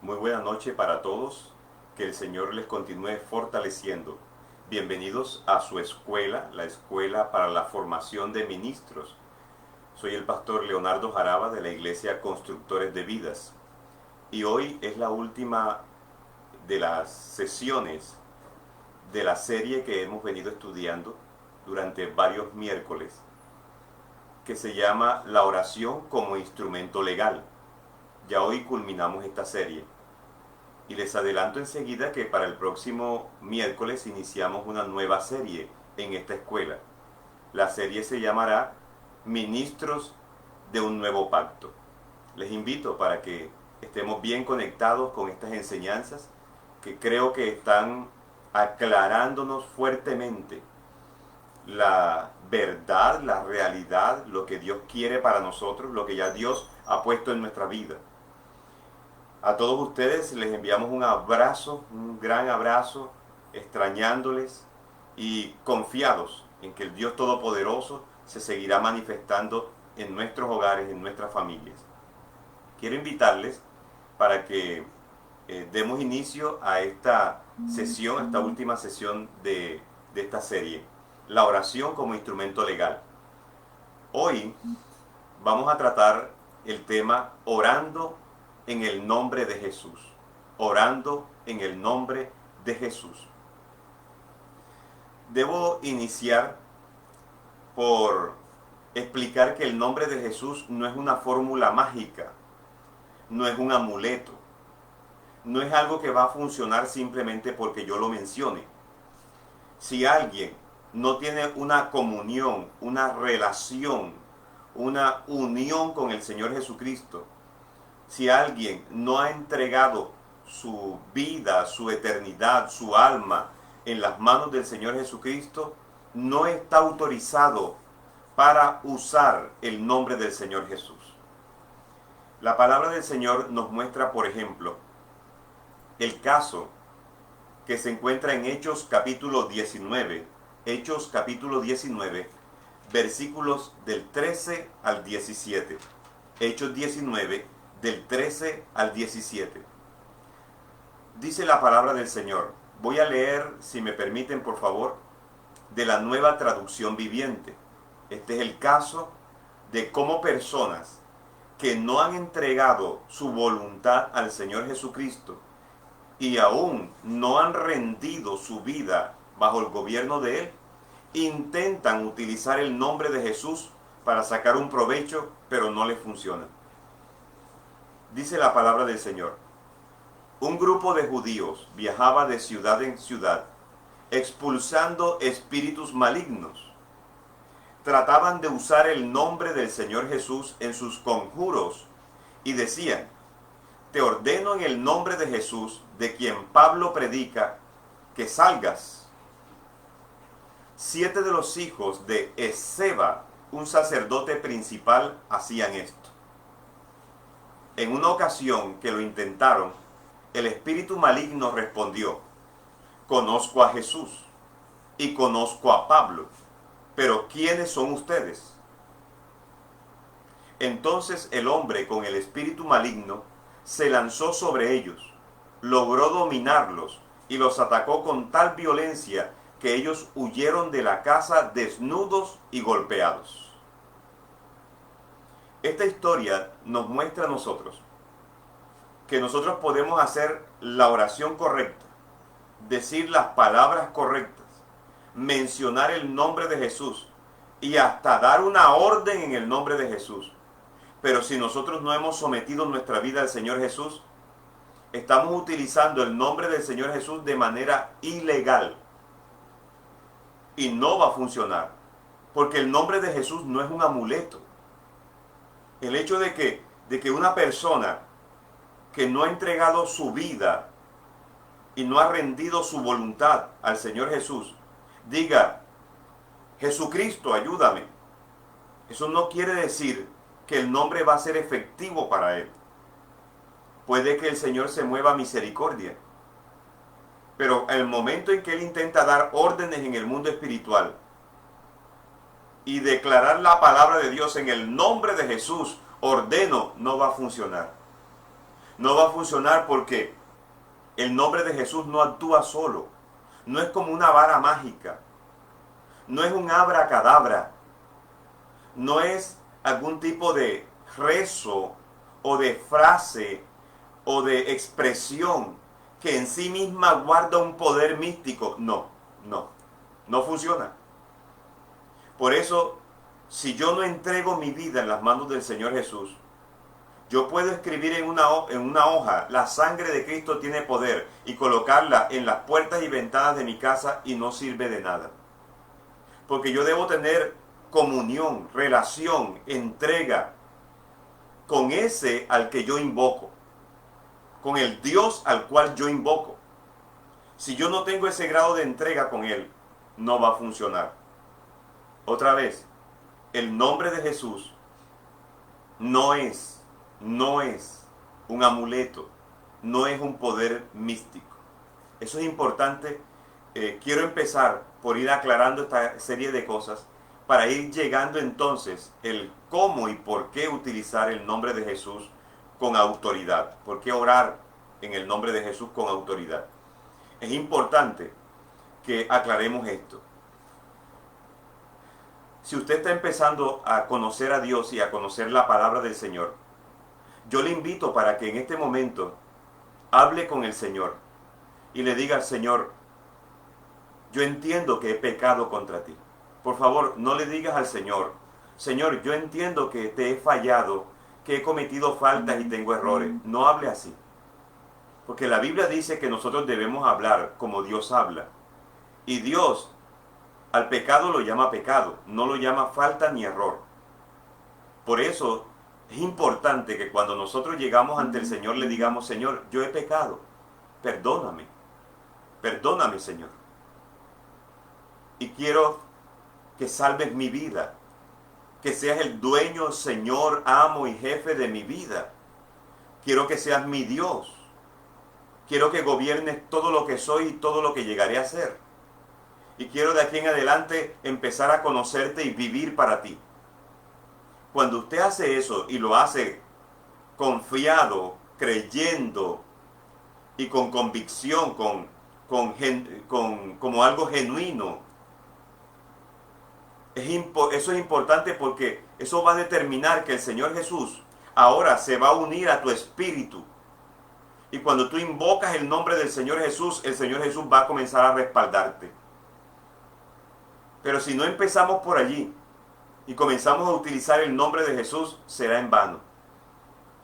Muy buena noche para todos, que el Señor les continúe fortaleciendo. Bienvenidos a su escuela, la Escuela para la Formación de Ministros. Soy el pastor Leonardo Jaraba de la Iglesia Constructores de Vidas. Y hoy es la última de las sesiones de la serie que hemos venido estudiando durante varios miércoles, que se llama La oración como instrumento legal. Ya hoy culminamos esta serie. Y les adelanto enseguida que para el próximo miércoles iniciamos una nueva serie en esta escuela. La serie se llamará Ministros de un Nuevo Pacto. Les invito para que estemos bien conectados con estas enseñanzas que creo que están aclarándonos fuertemente la verdad, la realidad, lo que Dios quiere para nosotros, lo que ya Dios ha puesto en nuestra vida. A todos ustedes les enviamos un abrazo, un gran abrazo, extrañándoles y confiados en que el Dios Todopoderoso se seguirá manifestando en nuestros hogares, en nuestras familias. Quiero invitarles para que demos inicio a esta sesión, a esta última sesión de esta serie, la oración como instrumento legal. Hoy vamos a tratar el tema orando en el nombre de Jesús. Orando en el nombre de Jesús. Debo iniciar por explicar que el nombre de Jesús no es una fórmula mágica, no es un amuleto, no es algo que va a funcionar simplemente porque yo lo mencione. Si alguien no tiene una comunión, una relación, una unión con el Señor Jesucristo, si alguien no ha entregado su vida, su eternidad, su alma en las manos del Señor Jesucristo, no está autorizado para usar el nombre del Señor Jesús. La palabra del Señor nos muestra, por ejemplo, el caso que se encuentra en Hechos capítulo 19, Hechos capítulo 19, versículos del 13 al 17. Hechos 19, del 13 al 17. Dice la palabra del Señor. Voy a leer, si me permiten, por favor, de la Nueva Traducción Viviente. Este es el caso de cómo personas que no han entregado su voluntad al Señor Jesucristo y aún no han rendido su vida bajo el gobierno de Él, intentan utilizar el nombre de Jesús para sacar un provecho, pero no les funciona. Dice la palabra del Señor. Un grupo de judíos viajaba de ciudad en ciudad, expulsando espíritus malignos. Trataban de usar el nombre del Señor Jesús en sus conjuros y decían: te ordeno en el nombre de Jesús, de quien Pablo predica, que salgas. 7 de los hijos de Esceva, un sacerdote principal, hacían esto. En una ocasión que lo intentaron, el espíritu maligno respondió: conozco a Jesús y conozco a Pablo, pero ¿quiénes son ustedes? Entonces el hombre con el espíritu maligno se lanzó sobre ellos, logró dominarlos y los atacó con tal violencia que ellos huyeron de la casa desnudos y golpeados. Esta historia nos muestra a nosotros que nosotros podemos hacer la oración correcta, decir las palabras correctas, mencionar el nombre de Jesús y hasta dar una orden en el nombre de Jesús. Pero si nosotros no hemos sometido nuestra vida al Señor Jesús, estamos utilizando el nombre del Señor Jesús de manera ilegal y no va a funcionar, porque el nombre de Jesús no es un amuleto. El hecho de que una persona que no ha entregado su vida y no ha rendido su voluntad al Señor Jesús diga: Jesucristo, ayúdame, eso no quiere decir que el nombre va a ser efectivo para él. Puede que el Señor se mueva a misericordia, pero el momento en que él intenta dar órdenes en el mundo espiritual y declarar la palabra de Dios en el nombre de Jesús, ordeno, no va a funcionar. No va a funcionar porque el nombre de Jesús no actúa solo. No es como una vara mágica. No es un abracadabra. No es algún tipo de rezo o de frase o de expresión que en sí misma guarda un poder místico. No funciona. Por eso, si yo no entrego mi vida en las manos del Señor Jesús, yo puedo escribir en una hoja: la sangre de Cristo tiene poder, y colocarla en las puertas y ventanas de mi casa, y no sirve de nada. Porque yo debo tener comunión, relación, entrega con ese al que yo invoco, con el Dios al cual yo invoco. Si yo no tengo ese grado de entrega con Él, no va a funcionar. Otra vez, el nombre de Jesús no es un amuleto, no es un poder místico. Eso es importante. Quiero empezar por ir aclarando esta serie de cosas para ir llegando entonces el cómo y por qué utilizar el nombre de Jesús con autoridad. ¿Por qué orar en el nombre de Jesús con autoridad? Es importante que aclaremos esto. Si usted está empezando a conocer a Dios y a conocer la palabra del Señor, yo le invito para que en este momento hable con el Señor y le diga: Señor, yo entiendo que he pecado contra ti. Por favor, no le digas al Señor: Señor, yo entiendo que te he fallado, que he cometido faltas y tengo errores. No hable así. Porque la Biblia dice que nosotros debemos hablar como Dios habla. Y Dios al pecado lo llama pecado, no lo llama falta ni error. Por eso es importante que cuando nosotros llegamos ante el Señor le digamos: Señor, yo he pecado, perdóname, perdóname, Señor. Y quiero que salves mi vida, que seas el dueño, Señor, amo y jefe de mi vida. Quiero que seas mi Dios. Quiero que gobiernes todo lo que soy y todo lo que llegaré a ser. Y quiero de aquí en adelante empezar a conocerte y vivir para ti. Cuando usted hace eso y lo hace confiado, creyendo y con convicción, como algo genuino, eso es importante porque eso va a determinar que el Señor Jesús ahora se va a unir a tu espíritu. Y cuando tú invocas el nombre del Señor Jesús, el Señor Jesús va a comenzar a respaldarte. Pero si no empezamos por allí y comenzamos a utilizar el nombre de Jesús, será en vano.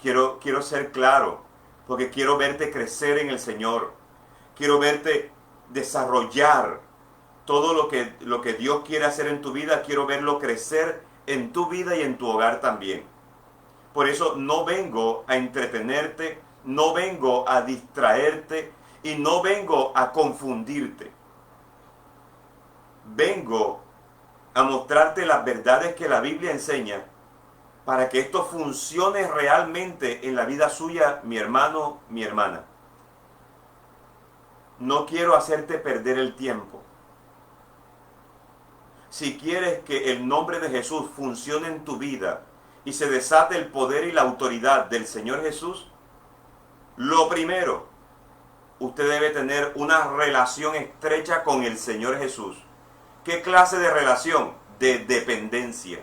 Quiero ser claro, porque quiero verte crecer en el Señor. Quiero verte desarrollar todo lo que Dios quiere hacer en tu vida. Quiero verlo crecer en tu vida y en tu hogar también. Por eso no vengo a entretenerte, no vengo a distraerte y no vengo a confundirte. Vengo a mostrarte las verdades que la Biblia enseña para que esto funcione realmente en la vida suya, mi hermano, mi hermana. No quiero hacerte perder el tiempo. Si quieres que el nombre de Jesús funcione en tu vida y se desate el poder y la autoridad del Señor Jesús, lo primero, usted debe tener una relación estrecha con el Señor Jesús. ¿Qué clase de relación? De dependencia.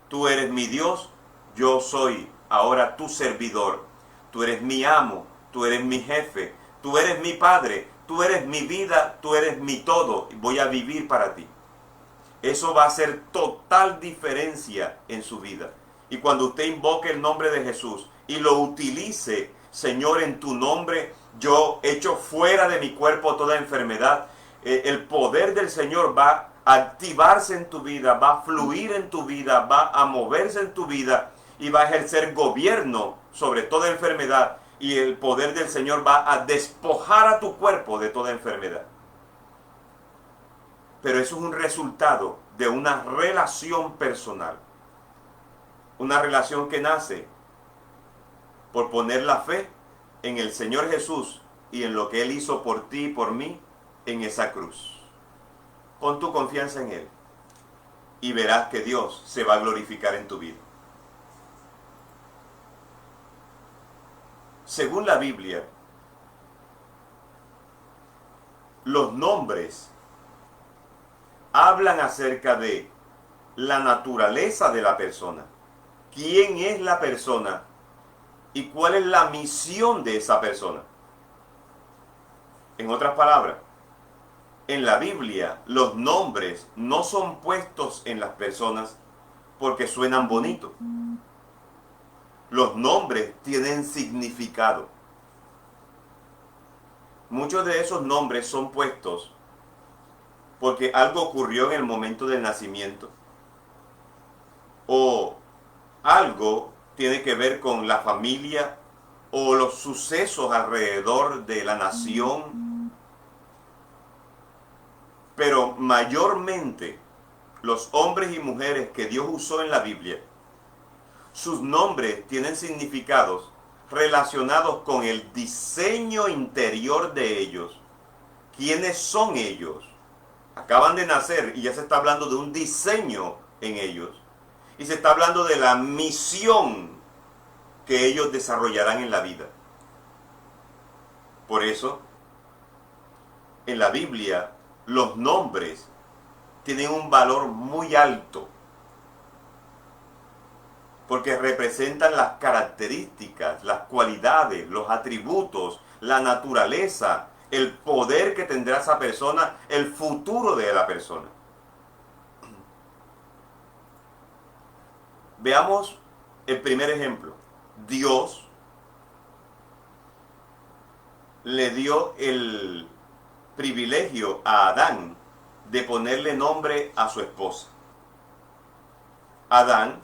Tú eres mi Dios, yo soy ahora tu servidor. Tú eres mi amo, tú eres mi jefe, tú eres mi padre, tú eres mi vida, tú eres mi todo. Voy a vivir para ti. Eso va a hacer total diferencia en su vida. Y cuando usted invoque el nombre de Jesús y lo utilice: Señor, en tu nombre yo echo fuera de mi cuerpo toda enfermedad. El poder del Señor va a activarse en tu vida, va a fluir en tu vida, va a moverse en tu vida y va a ejercer gobierno sobre toda enfermedad. Y el poder del Señor va a despojar a tu cuerpo de toda enfermedad. Pero eso es un resultado de una relación personal. Una relación que nace por poner la fe en el Señor Jesús y en lo que Él hizo por ti y por mí en esa cruz. Pon tu confianza en Él y verás que Dios se va a glorificar en tu vida. Según la Biblia, los nombres hablan acerca de la naturaleza de la persona, quién es la persona y cuál es la misión de esa persona. En otras palabras, en la Biblia los nombres no son puestos en las personas porque suenan bonitos. Los nombres tienen significado. Muchos de esos nombres son puestos porque algo ocurrió en el momento del nacimiento. O algo tiene que ver con la familia o los sucesos alrededor de la nación. Pero mayormente los hombres y mujeres que Dios usó en la Biblia, sus nombres tienen significados relacionados con el diseño interior de ellos. ¿Quiénes son ellos? Acaban de nacer y ya se está hablando de un diseño en ellos. Y se está hablando de la misión que ellos desarrollarán en la vida. Por eso, en la Biblia, los nombres tienen un valor muy alto, porque representan las características, las cualidades, los atributos, la naturaleza, el poder que tendrá esa persona, el futuro de la persona. Veamos el primer ejemplo. Dios le dio el privilegio a Adán de ponerle nombre a su esposa. Adán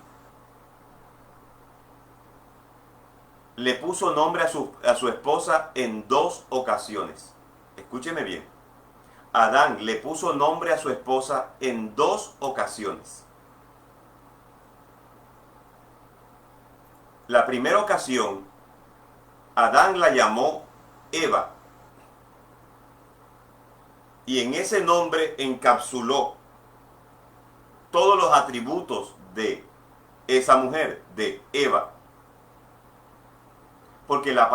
le puso nombre a su esposa en 2 ocasiones. Escúcheme bien. Adán le puso nombre a su esposa en 2 ocasiones. La primera ocasión, Adán la llamó Eva. Y en ese nombre encapsuló todos los atributos de esa mujer, de Eva. Porque la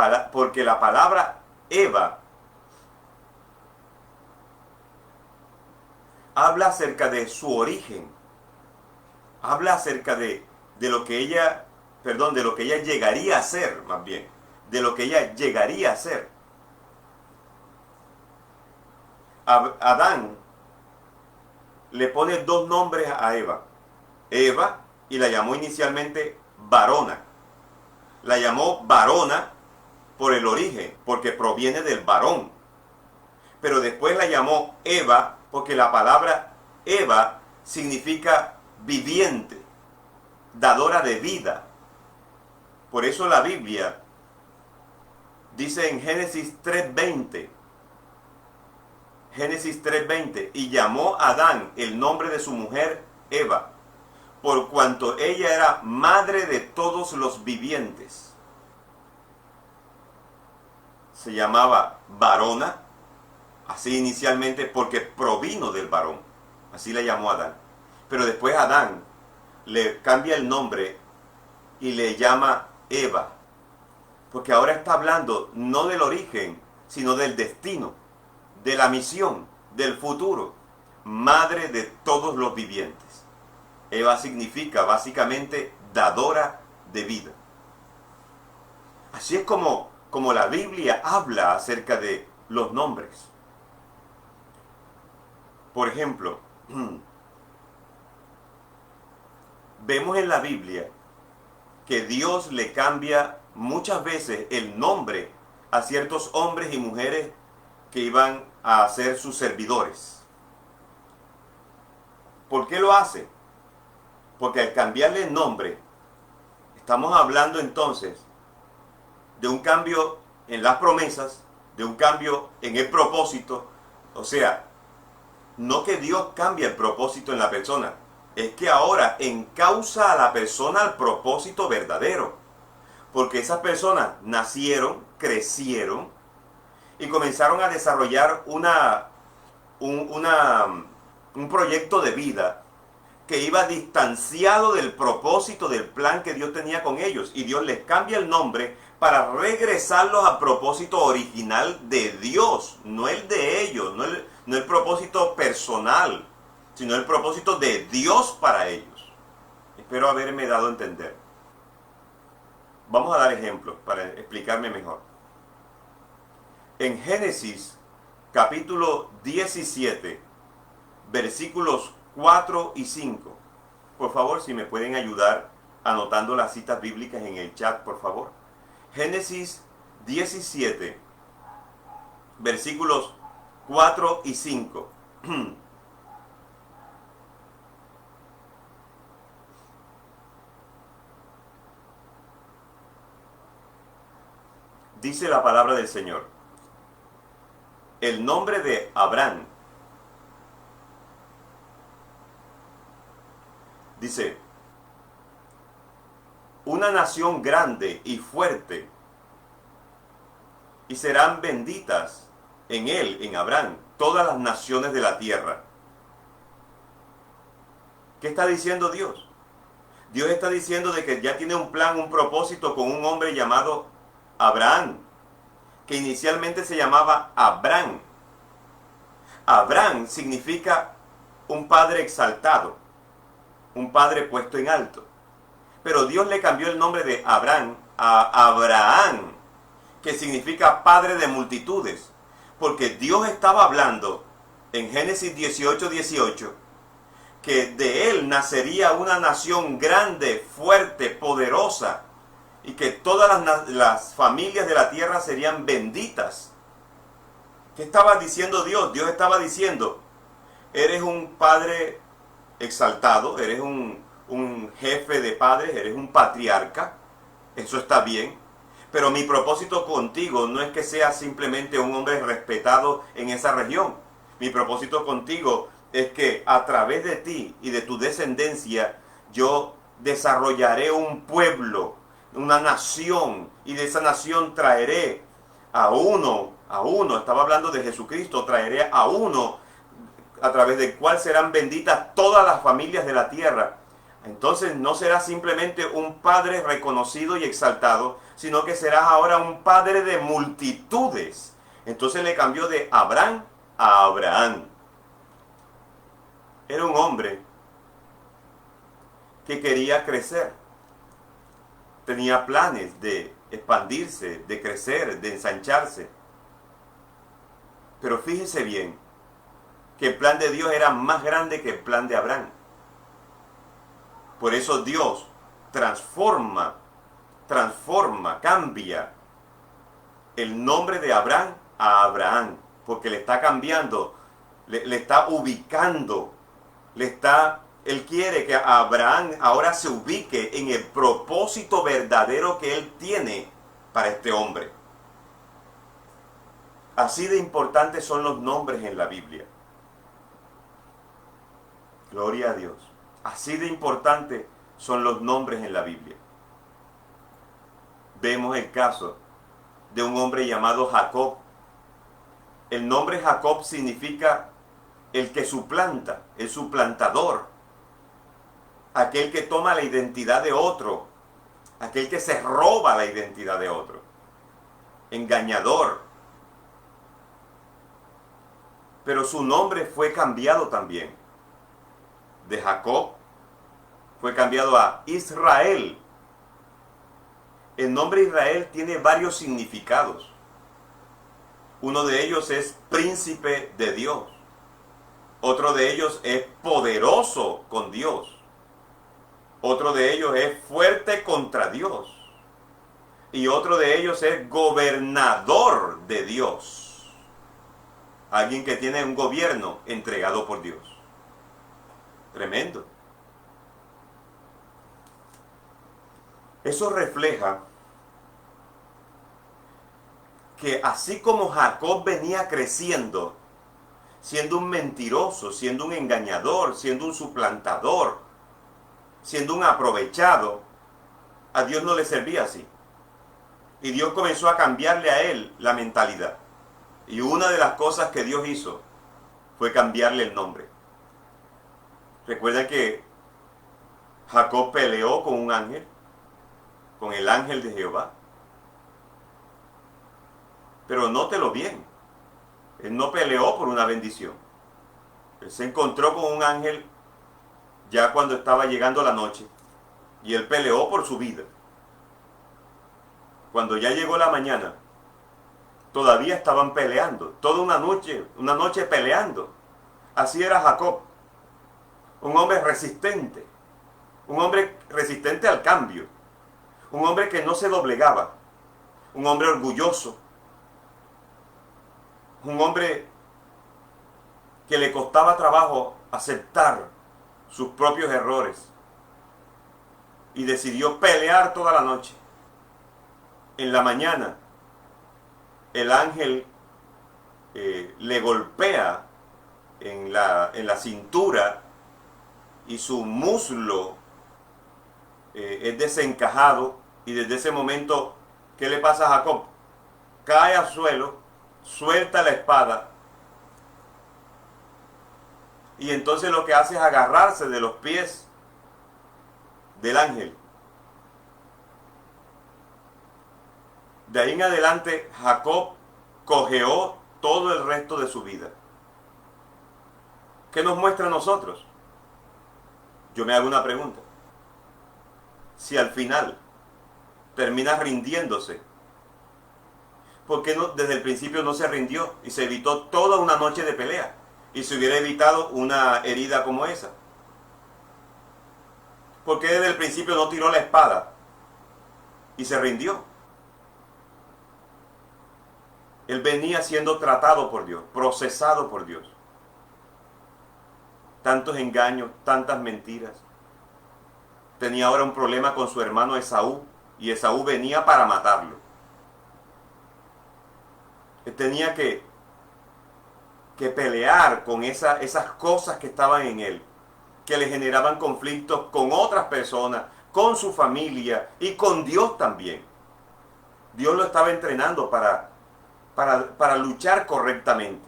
palabra Eva habla acerca de su origen. Habla acerca de lo que ella, de lo que ella llegaría a ser, más bien. De lo que ella llegaría a ser. Adán le pone 2 nombres a Eva. Eva, y la llamó inicialmente varona. La llamó varona por el origen, porque proviene del varón. Pero después la llamó Eva porque la palabra Eva significa viviente, dadora de vida. Por eso la Biblia dice en Génesis 3:20, y llamó a Adán el nombre de su mujer Eva, por cuanto ella era madre de todos los vivientes. Se llamaba varona, así inicialmente porque provino del varón, así la llamó Adán. Pero después Adán le cambia el nombre y le llama Eva, porque ahora está hablando no del origen, sino del destino, de la misión, del futuro, madre de todos los vivientes. Eva significa básicamente dadora de vida. Así es como la Biblia habla acerca de los nombres. Por ejemplo, vemos en la Biblia que Dios le cambia muchas veces el nombre a ciertos hombres y mujeres que iban a ser sus servidores. ¿Por qué lo hace? Porque al cambiarle el nombre, estamos hablando entonces de un cambio en las promesas, de un cambio en el propósito. O sea, no que Dios cambie el propósito en la persona, es que ahora encausa a la persona al propósito verdadero. Porque esas personas nacieron, crecieron y comenzaron a desarrollar un proyecto de vida que iba distanciado del propósito, del plan que Dios tenía con ellos. Y Dios les cambia el nombre para regresarlos al propósito original de Dios, no el de ellos, no el propósito personal, sino el propósito de Dios para ellos. Espero haberme dado a entender. Vamos a dar ejemplos para explicarme mejor. En Génesis capítulo 17, versículos 4 y 5. Por favor, si me pueden ayudar anotando las citas bíblicas en el chat, por favor. Génesis 17, versículos 4 y 5. Dice la palabra del Señor. El nombre de Abraham. Dice, una nación grande y fuerte, y serán benditas en él, en Abraham, todas las naciones de la tierra. ¿Qué está diciendo Dios? Dios está diciendo de que ya tiene un plan, un propósito con un hombre llamado Abraham, que inicialmente se llamaba Abram. Abram significa un padre exaltado, un padre puesto en alto. Pero Dios le cambió el nombre de Abraham a Abraham, que significa padre de multitudes, porque Dios estaba hablando en Génesis 18:18 que de él nacería una nación grande, fuerte, poderosa, y que todas las familias de la tierra serían benditas. ¿Qué estaba diciendo Dios? Dios estaba diciendo, eres un padre exaltado, eres un jefe de padres, eres un patriarca, eso está bien, pero mi propósito contigo no es que seas simplemente un hombre respetado en esa región. Mi propósito contigo es que a través de ti y de tu descendencia yo desarrollaré un pueblo, una nación, y de esa nación traeré a uno, estaba hablando de Jesucristo, traeré a uno a través del cual serán benditas todas las familias de la tierra. Entonces no serás simplemente un padre reconocido y exaltado, sino que serás ahora un padre de multitudes. Entonces le cambió de Abraham a Abraham. Era un hombre que quería crecer. Tenía planes de expandirse, de crecer, de ensancharse. Pero fíjese bien que el plan de Dios era más grande que el plan de Abraham. Por eso Dios transforma, cambia el nombre de Abraham a Abraham, porque le está cambiando, le está ubicando, él quiere que Abraham ahora se ubique en el propósito verdadero que él tiene para este hombre. Así de importantes son los nombres en la Biblia. Gloria a Dios. Así de importantes son los nombres en la Biblia. Vemos el caso de un hombre llamado Jacob. El nombre Jacob significa el que suplanta, el suplantador, aquel que toma la identidad de otro, aquel que se roba la identidad de otro, engañador. Pero su nombre fue cambiado también. De Jacob fue cambiado a Israel. El nombre Israel tiene varios significados. Uno de ellos es príncipe de Dios. Otro de ellos es poderoso con Dios. Otro de ellos es fuerte contra Dios. Y otro de ellos es gobernador de Dios. Alguien que tiene un gobierno entregado por Dios. Tremendo. Eso refleja que así como Jacob venía creciendo, siendo un mentiroso, siendo un engañador, siendo un suplantador, siendo un aprovechado, a Dios no le servía así. Y Dios comenzó a cambiarle a él la mentalidad. Y una de las cosas que Dios hizo fue cambiarle el nombre. Recuerda que Jacob peleó con un ángel, con el ángel de Jehová. Pero nótelo bien, él no peleó por una bendición. Él se encontró con un ángel ya cuando estaba llegando la noche y él peleó por su vida. Cuando ya llegó la mañana, todavía estaban peleando, toda una noche peleando. Así era Jacob, un hombre resistente al cambio, un hombre que no se doblegaba, un hombre orgulloso, un hombre que le costaba trabajo aceptar sus propios errores y decidió pelear toda la noche. En la mañana, el ángel le golpea en la cintura y su muslo es desencajado, y desde ese momento, ¿qué le pasa a Jacob? Cae al suelo, suelta la espada y entonces lo que hace es agarrarse de los pies del ángel. De ahí en adelante Jacob cojeó todo el resto de su vida. ¿Qué nos muestra a nosotros? Yo me hago una pregunta. Si al final termina rindiéndose, ¿por qué no, desde el principio no se rindió y se evitó toda una noche de pelea y se hubiera evitado una herida como esa? ¿Por qué desde el principio no tiró la espada y se rindió? Él venía siendo tratado por Dios, procesado por Dios. Tantos engaños, tantas mentiras. Tenía ahora un problema con su hermano Esaú, y Esaú venía para matarlo. Él tenía que pelear con esas cosas que estaban en él, que le generaban conflictos con otras personas, con su familia y con Dios también. Dios lo estaba entrenando para luchar correctamente.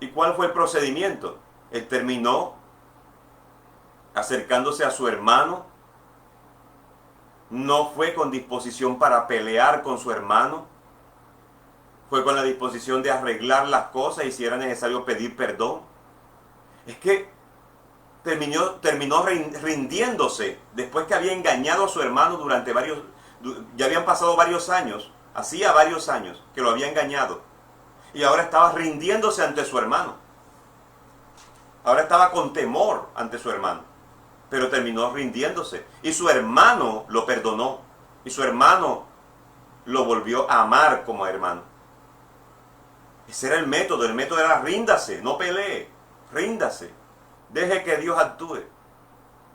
¿Y cuál fue el procedimiento? Él terminó acercándose a su hermano. No fue con disposición para pelear con su hermano. Fue con la disposición de arreglar las cosas y si era necesario pedir perdón. Es que terminó rindiéndose después que había engañado a su hermano ya habían pasado varios años, hacía varios años que lo había engañado. Y ahora estaba rindiéndose ante su hermano. Ahora estaba con temor ante su hermano. Pero terminó rindiéndose. Y su hermano lo perdonó. Y su hermano lo volvió a amar como hermano. Ese era el método. El método era ríndase, no pelee. Ríndase. Deje que Dios actúe.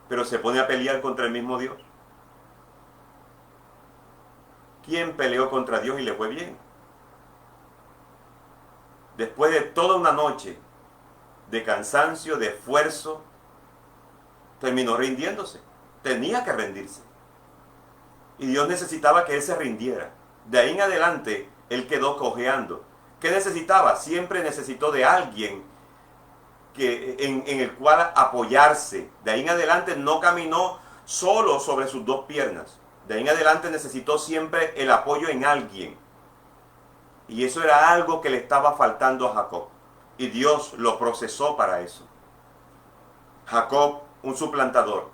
Pero se pone a pelear contra el mismo Dios. ¿Quién peleó contra Dios y le fue bien? Después de toda una noche de cansancio, de esfuerzo, terminó rindiéndose. Tenía que rendirse. Y Dios necesitaba que él se rindiera. De ahí en adelante, él quedó cojeando. ¿Qué necesitaba? Siempre necesitó de alguien en el cual apoyarse. De ahí en adelante no caminó solo sobre sus dos piernas. De ahí en adelante necesitó siempre el apoyo en alguien. Y eso era algo que le estaba faltando a Jacob. Y Dios lo procesó para eso. Jacob, un suplantador.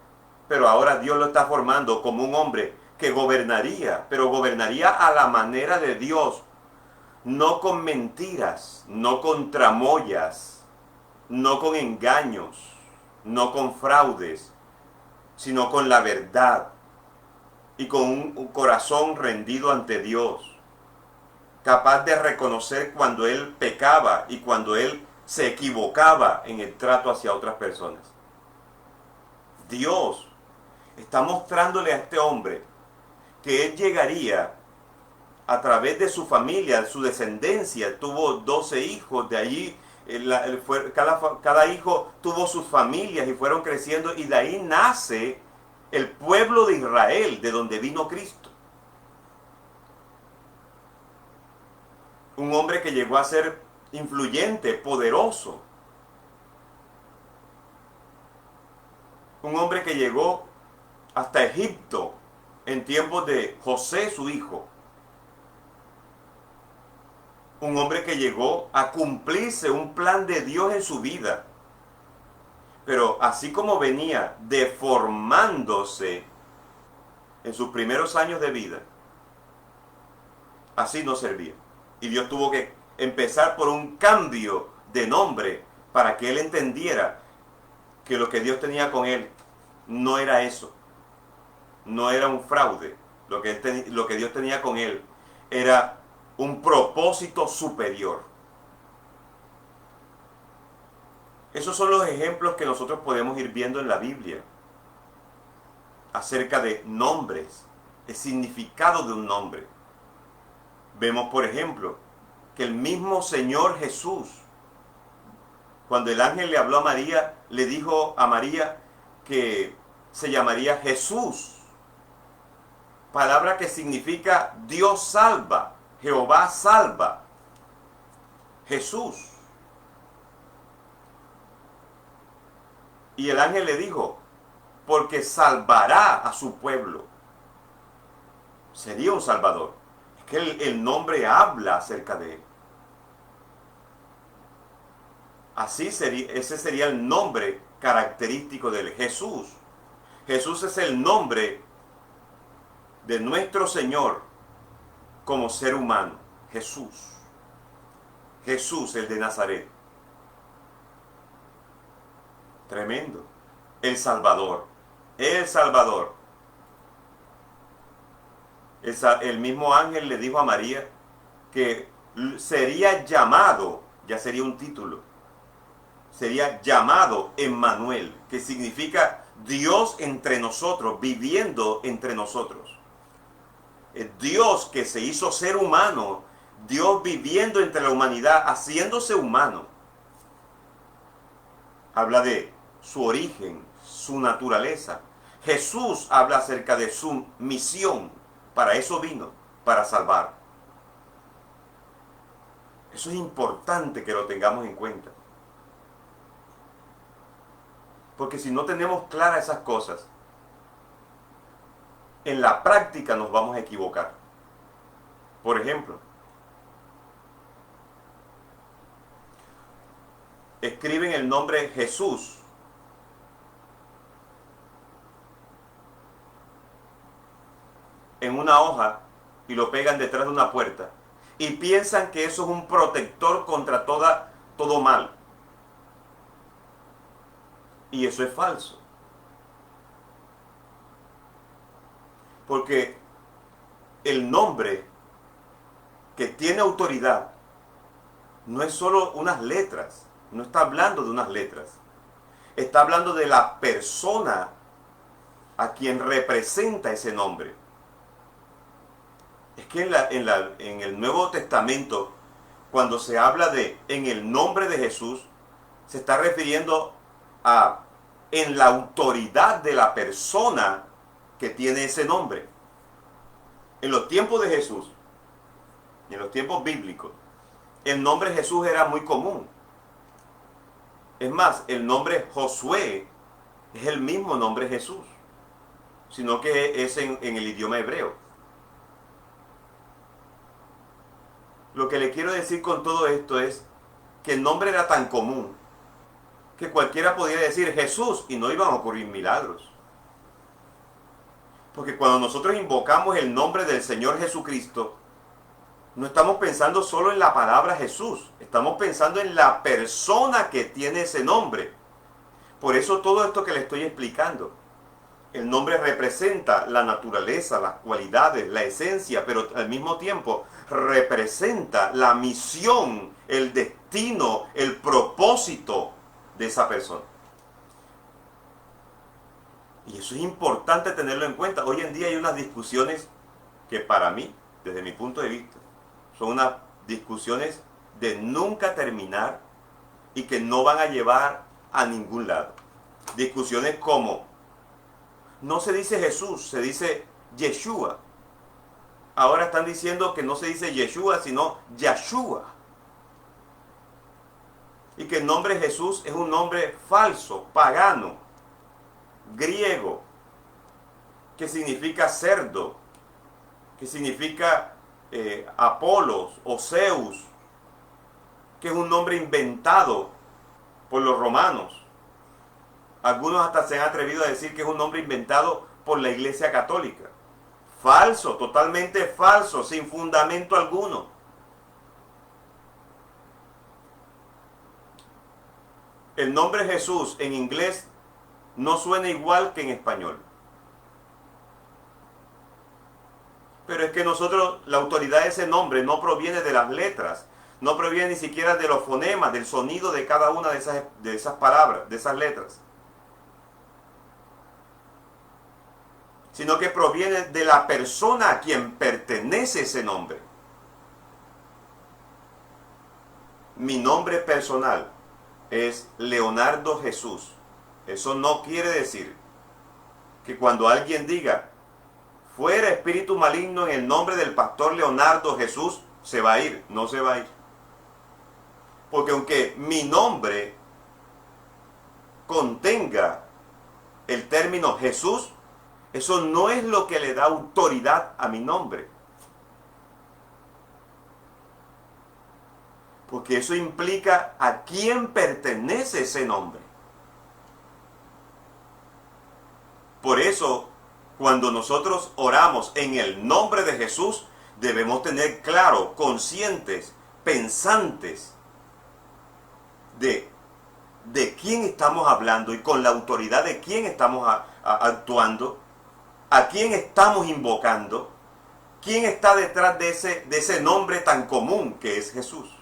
Pero ahora Dios lo está formando como un hombre que gobernaría, pero gobernaría a la manera de Dios. No con mentiras, no con tramoyas, no con engaños, no con fraudes, sino con la verdad y con un corazón rendido ante Dios. Capaz de reconocer cuando él pecaba y cuando él se equivocaba en el trato hacia otras personas. Dios está mostrándole a este hombre que él llegaría a través de su familia, su descendencia. Tuvo 12 hijos, de allí cada hijo tuvo sus familias y fueron creciendo, y de ahí nace el pueblo de Israel, de donde vino Cristo. Un hombre que llegó a ser influyente, poderoso. Un hombre que llegó hasta Egipto en tiempos de José, su hijo. Un hombre que llegó a cumplirse un plan de Dios en su vida. Pero así como venía deformándose en sus primeros años de vida, así no servía. Y Dios tuvo que empezar por un cambio de nombre para que él entendiera que lo que Dios tenía con él no era eso. No era un fraude. Lo que Dios tenía con él era un propósito superior. Esos son los ejemplos que nosotros podemos ir viendo en la Biblia acerca de nombres, el significado de un nombre. Vemos, por ejemplo, que el mismo Señor Jesús, cuando el ángel le habló a María, le dijo a María que se llamaría Jesús, palabra que significa Dios salva, Jehová salva, Jesús. Y el ángel le dijo, porque salvará a su pueblo. Sería un salvador. Es que el nombre habla acerca de él. Así sería, ese sería el nombre característico de él, Jesús. Jesús es el nombre de nuestro Señor como ser humano. Jesús. Jesús, el de Nazaret. Tremendo. El Salvador. El Salvador. El mismo ángel le dijo a María que sería llamado, ya sería un título, sería llamado Emmanuel, que significa Dios entre nosotros, viviendo entre nosotros. Dios que se hizo ser humano, Dios viviendo entre la humanidad, haciéndose humano. Habla de su origen, su naturaleza. Jesús habla acerca de su misión. Para eso vino, para salvar. Eso es importante que lo tengamos en cuenta. Porque si no tenemos claras esas cosas, en la práctica nos vamos a equivocar. Por ejemplo, escriben el nombre Jesús en una hoja y lo pegan detrás de una puerta y piensan que eso es un protector contra todo mal. Y eso es falso. Porque el nombre que tiene autoridad no es solo unas letras, no está hablando de unas letras, está hablando de la persona a quien representa ese nombre. Es que en el Nuevo Testamento, cuando se habla de en el nombre de Jesús, se está refiriendo a en la autoridad de la persona que tiene ese nombre. En los tiempos de Jesús, en los tiempos bíblicos, el nombre Jesús era muy común. Es más, el nombre Josué es el mismo nombre Jesús, sino que es en el idioma hebreo. Lo que le quiero decir con todo esto es que el nombre era tan común que cualquiera podía decir Jesús y no iban a ocurrir milagros. Porque cuando nosotros invocamos el nombre del Señor Jesucristo, no estamos pensando solo en la palabra Jesús, estamos pensando en la persona que tiene ese nombre. Por eso todo esto que le estoy explicando, el nombre representa la naturaleza, las cualidades, la esencia, pero al mismo tiempo representa la misión, el destino, el propósito de esa persona. Y eso es importante tenerlo en cuenta. Hoy en día hay unas discusiones que para mí, desde mi punto de vista, son unas discusiones de nunca terminar y que no van a llevar a ningún lado. Discusiones como, no se dice Jesús, se dice Yeshua. Ahora están diciendo que no se dice Yeshua, sino Yahshua. Y que el nombre Jesús es un nombre falso, pagano. griego, que significa cerdo, que significa Apolos o Zeus, que es un nombre inventado por los romanos. Algunos hasta se han atrevido a decir que es un nombre inventado por la Iglesia Católica. Falso, totalmente falso, sin fundamento alguno. El nombre Jesús en inglés no suena igual que en español. Pero es que nosotros, la autoridad de ese nombre no proviene de las letras, no proviene ni siquiera de los fonemas, del sonido de cada una de esas palabras, de esas letras, sino que proviene de la persona a quien pertenece ese nombre. Mi nombre personal es Leonardo Jesús. Eso no quiere decir que cuando alguien diga fuera espíritu maligno en el nombre del pastor Leonardo Jesús, se va a ir. No se va a ir. Porque aunque mi nombre contenga el término Jesús, eso no es lo que le da autoridad a mi nombre. Porque eso implica a quién pertenece ese nombre. Por eso, cuando nosotros oramos en el nombre de Jesús, debemos tener claro, conscientes, pensantes de quién estamos hablando y con la autoridad de quién estamos actuando, a quién estamos invocando, quién está detrás de ese nombre tan común que es Jesús.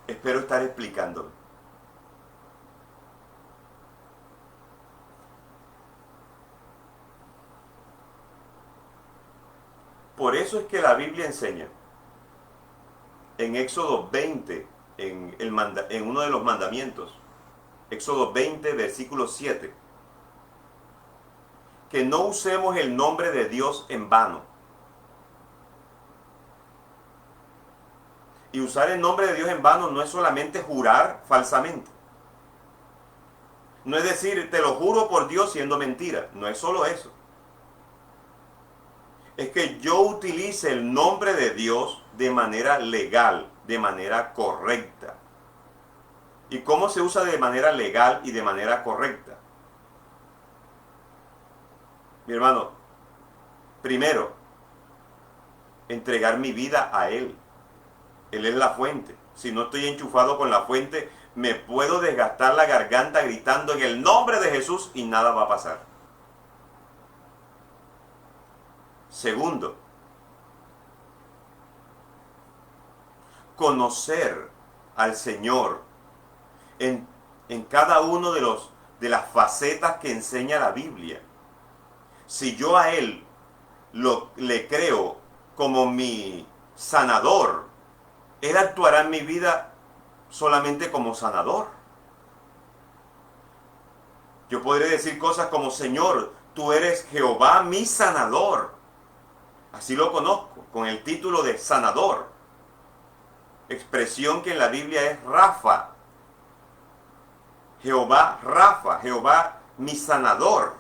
Espero estar explicándolo. Por eso es que la Biblia enseña en Éxodo 20, en uno de los mandamientos, Éxodo 20, versículo 7, que no usemos el nombre de Dios en vano. Y usar el nombre de Dios en vano no es solamente jurar falsamente. No es decir, te lo juro por Dios siendo mentira. No es solo eso. Es que yo utilice el nombre de Dios de manera legal, de manera correcta. ¿Y cómo se usa de manera legal y de manera correcta? Mi hermano, primero, entregar mi vida a Él. Él es la fuente. Si no estoy enchufado con la fuente, me puedo desgastar la garganta gritando en el nombre de Jesús y nada va a pasar. Segundo, conocer al Señor en cada uno de las facetas que enseña la Biblia. Si yo a Él le creo como mi sanador, Él actuará en mi vida solamente como sanador. Yo podré decir cosas como, Señor, tú eres Jehová mi sanador. Así lo conozco, con el título de sanador. Expresión que en la Biblia es Rafa. Jehová Rafa, Jehová mi sanador.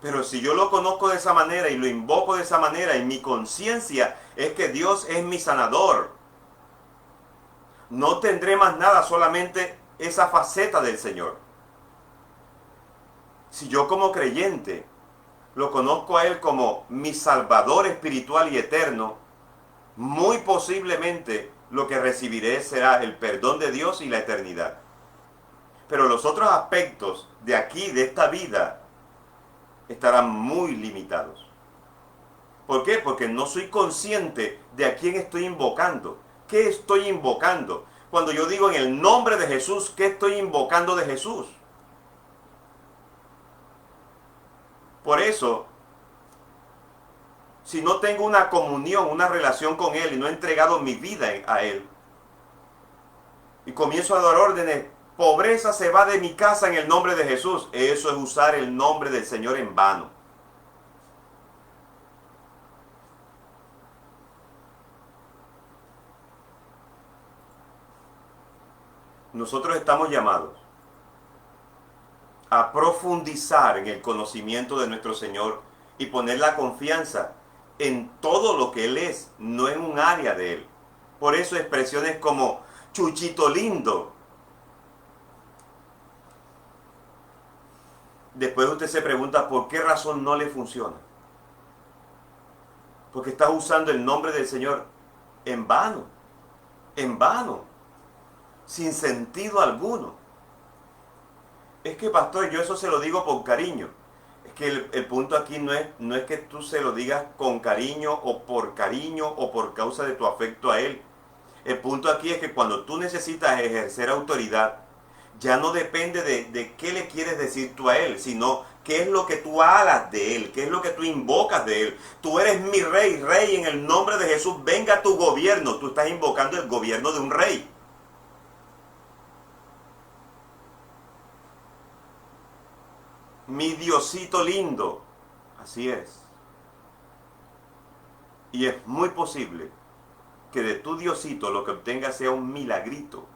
Pero si yo lo conozco de esa manera y lo invoco de esa manera, y mi conciencia es que Dios es mi sanador, no tendré más nada, solamente esa faceta del Señor. Si yo como creyente lo conozco a Él como mi Salvador espiritual y eterno, muy posiblemente lo que recibiré será el perdón de Dios y la eternidad. Pero los otros aspectos de aquí, de esta vida, estarán muy limitados. ¿Por qué? Porque no soy consciente de a quién estoy invocando. ¿Qué estoy invocando? Cuando yo digo en el nombre de Jesús, ¿qué estoy invocando de Jesús? Por eso, si no tengo una comunión, una relación con Él y no he entregado mi vida a Él, y comienzo a dar órdenes, pobreza se va de mi casa en el nombre de Jesús, eso es usar el nombre del Señor en vano. Nosotros estamos llamados a profundizar en el conocimiento de nuestro Señor y poner la confianza en todo lo que Él es, no en un área de Él. Por eso expresiones como Chuchito lindo. Después usted se pregunta por qué razón no le funciona. Porque está usando el nombre del Señor en vano, sin sentido alguno. Es que, pastor, yo eso se lo digo por cariño. Es que el punto aquí no es que tú se lo digas con cariño o por causa de tu afecto a Él. El punto aquí es que cuando tú necesitas ejercer autoridad, ya no depende de qué le quieres decir tú a Él, sino qué es lo que tú hagas de Él, qué es lo que tú invocas de Él. Tú eres mi rey, rey, en el nombre de Jesús, venga tu gobierno. Tú estás invocando el gobierno de un rey. Mi Diosito lindo. Así es. Y es muy posible que de tu Diosito lo que obtengas sea un milagrito.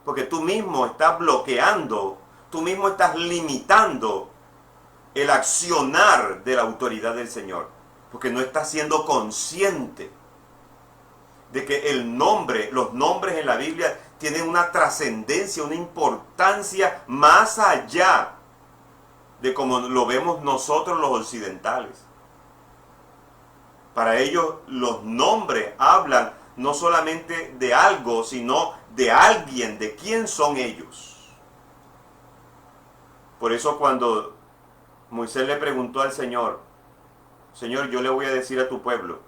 Porque tú mismo estás bloqueando, tú mismo estás limitando el accionar de la autoridad del Señor. Porque no estás siendo consciente de que el nombre, los nombres en la Biblia tienen una trascendencia, una importancia más allá de como lo vemos nosotros los occidentales. Para ellos los nombres hablan no solamente de algo, sino de alguien, de quién son ellos. Por eso cuando Moisés le preguntó al Señor, Señor, yo le voy a decir a tu pueblo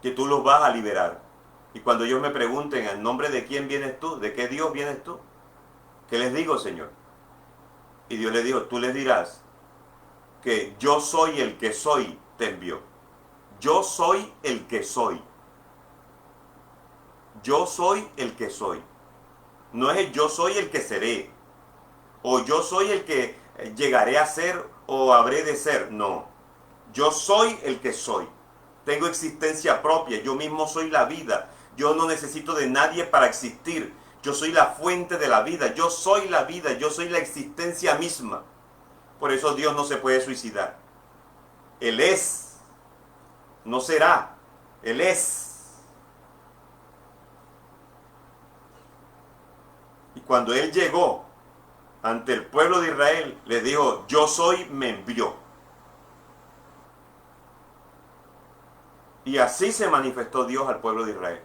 que tú los vas a liberar. Y cuando ellos me pregunten, ¿en nombre de quién vienes tú? ¿De qué Dios vienes tú? ¿Qué les digo, Señor? Y Dios le dijo, tú les dirás que yo soy el que soy, te envió. Yo soy el que soy. Yo soy el que soy. No es el yo soy el que seré. O yo soy el que llegaré a ser o habré de ser. No. Yo soy el que soy. Tengo existencia propia. Yo mismo soy la vida. Yo no necesito de nadie para existir. Yo soy la fuente de la vida. Yo soy la vida. Yo soy la existencia misma. Por eso Dios no se puede suicidar. Él es. No será. Él es. Y cuando Él llegó ante el pueblo de Israel, le dijo, yo soy, me envió. Y así se manifestó Dios al pueblo de Israel.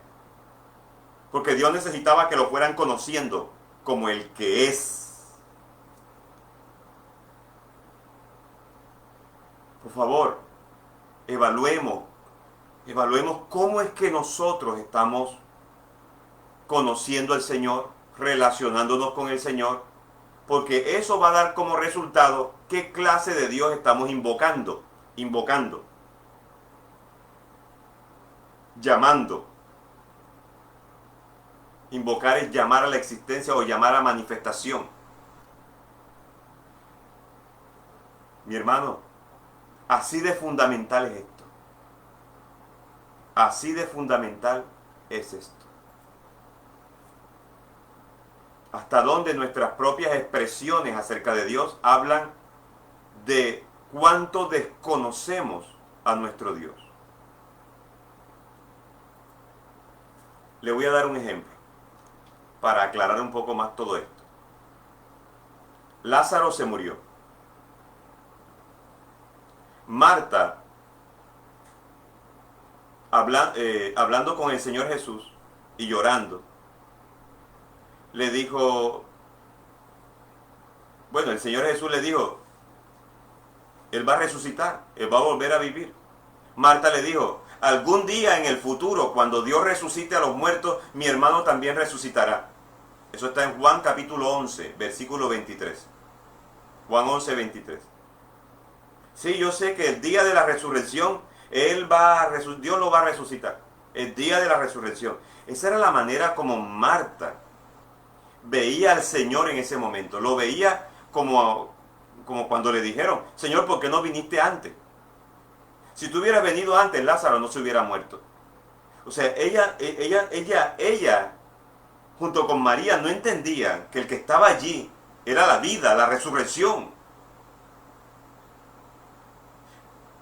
Porque Dios necesitaba que lo fueran conociendo como el que es. Por favor, evaluemos cómo es que nosotros estamos conociendo al Señor, relacionándonos con el Señor, porque eso va a dar como resultado qué clase de Dios estamos invocando, llamando. Invocar es llamar a la existencia o llamar a manifestación. Mi hermano, así de fundamental es esto. Así de fundamental es esto. Hasta donde nuestras propias expresiones acerca de Dios hablan de cuánto desconocemos a nuestro Dios. Le voy a dar un ejemplo para aclarar un poco más todo esto. Lázaro se murió. Marta, hablando con el Señor Jesús y llorando, le dijo, bueno, el Señor Jesús le dijo, Él va a resucitar, Él va a volver a vivir. Marta le dijo, algún día en el futuro, cuando Dios resucite a los muertos, mi hermano también resucitará. Eso está en Juan capítulo 11, versículo 23. Juan 11, 23. Sí, yo sé que el día de la resurrección, Dios lo va a resucitar. El día de la resurrección. Esa era la manera como Marta veía al Señor en ese momento. Lo veía como cuando le dijeron, Señor, ¿por qué no viniste antes? Si tú hubieras venido antes, Lázaro no se hubiera muerto. O sea, ella junto con María, no entendían que el que estaba allí era la vida, la resurrección.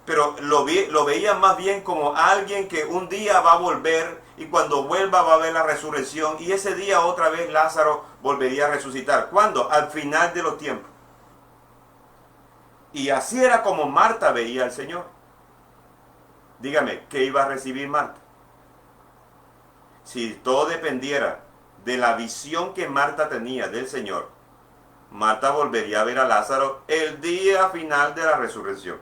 Pero lo veían más bien como alguien que un día va a volver y cuando vuelva va a ver la resurrección y ese día otra vez Lázaro volvería a resucitar. ¿Cuándo? Al final de los tiempos. Y así era como Marta veía al Señor. Dígame, ¿qué iba a recibir Marta? Si todo dependiera de la visión que Marta tenía del Señor, Marta volvería a ver a Lázaro el día final de la resurrección.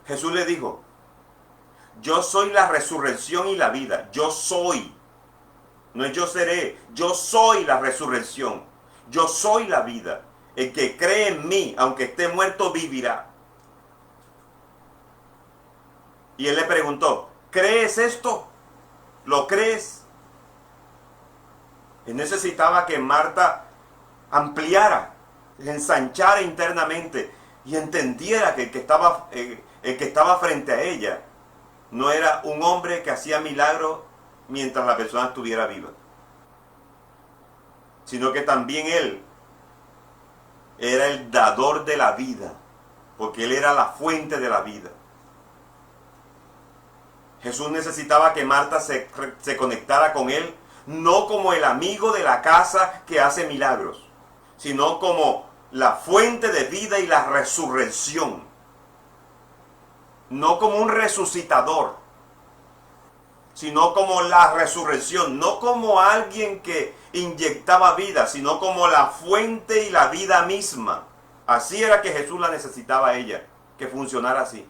Jesús le dijo, yo soy la resurrección y la vida. Yo soy. No es yo seré. Yo soy la resurrección. Yo soy la vida. El que cree en mí, aunque esté muerto, vivirá. Y él le preguntó, ¿crees esto? ¿Lo crees? Él necesitaba que Marta ampliara, ensanchara internamente y entendiera que el que estaba frente a ella no era un hombre que hacía milagros mientras la persona estuviera viva, sino que también él era el dador de la vida, porque él era la fuente de la vida. Jesús necesitaba que Marta se conectara con él, no como el amigo de la casa que hace milagros, sino como la fuente de vida y la resurrección. No como un resucitador, sino como la resurrección, no como alguien que inyectaba vida, sino como la fuente y la vida misma. Así era que Jesús la necesitaba a ella, que funcionara así.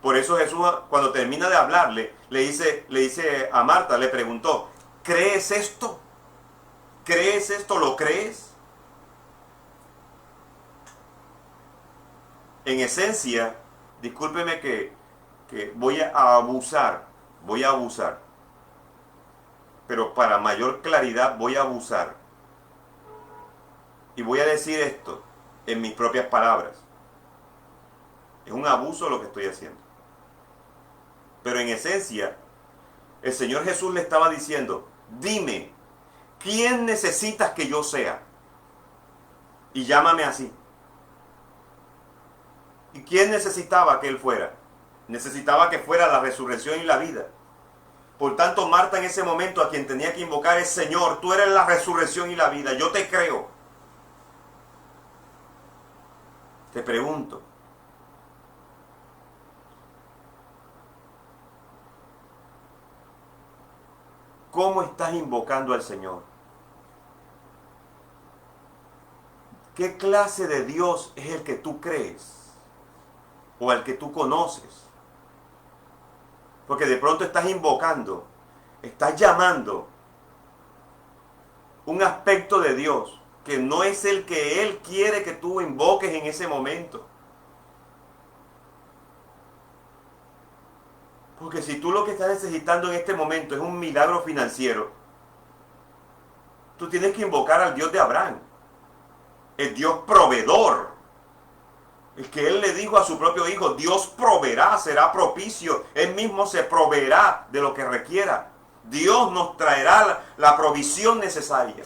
Por eso Jesús, cuando termina de hablarle, le dice a Marta, le preguntó, ¿crees esto? ¿Crees esto? ¿Lo crees? En esencia, discúlpeme que voy a abusar, pero para mayor claridad voy a abusar. Y voy a decir esto en mis propias palabras. Es un abuso lo que estoy haciendo. Pero en esencia, el Señor Jesús le estaba diciendo, dime, ¿quién necesitas que yo sea? Y llámame así. ¿Y quién necesitaba que Él fuera? Necesitaba que fuera la resurrección y la vida. Por tanto, Marta en ese momento a quien tenía que invocar es, Señor, tú eres la resurrección y la vida, yo te creo. Te pregunto, ¿cómo estás invocando al Señor? ¿Qué clase de Dios es el que tú crees? ¿O al que tú conoces? Porque de pronto estás invocando, estás llamando un aspecto de Dios que no es el que Él quiere que tú invoques en ese momento. Porque si tú lo que estás necesitando en este momento es un milagro financiero, tú tienes que invocar al Dios de Abraham, el Dios proveedor, el que Él le dijo a su propio hijo, Dios proveerá, será propicio, Él mismo se proveerá de lo que requiera. Dios nos traerá la provisión necesaria.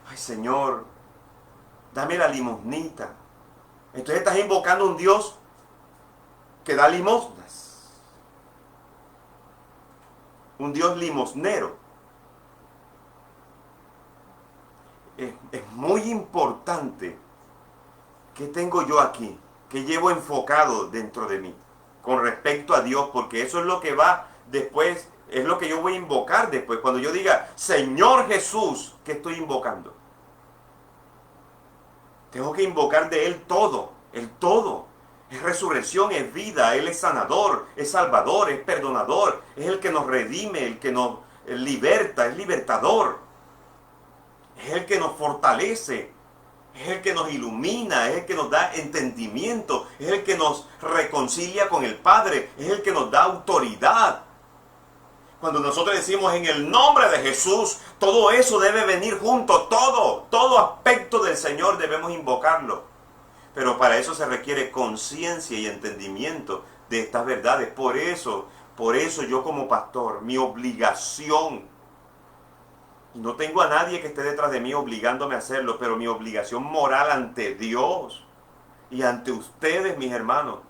Ay, Señor, dame la limosnita. Entonces estás invocando a un Dios que da limosnas. Un Dios limosnero. Es muy importante qué tengo yo aquí, qué llevo enfocado dentro de mí con respecto a Dios, porque eso es lo que va después, es lo que yo voy a invocar después. Cuando yo diga, Señor Jesús, ¿qué estoy invocando? Tengo que invocar de Él todo, el todo. Es resurrección, es vida, Él es sanador, es salvador, es perdonador, es el que nos redime, el que nos liberta, es libertador. Es el que nos fortalece, es el que nos ilumina, es el que nos da entendimiento, es el que nos reconcilia con el Padre, es el que nos da autoridad. Cuando nosotros decimos en el nombre de Jesús, todo eso debe venir junto, todo aspecto del Señor debemos invocarlo. Pero para eso se requiere conciencia y entendimiento de estas verdades. Por eso yo como pastor, mi obligación, y no tengo a nadie que esté detrás de mí obligándome a hacerlo, pero mi obligación moral ante Dios y ante ustedes, mis hermanos,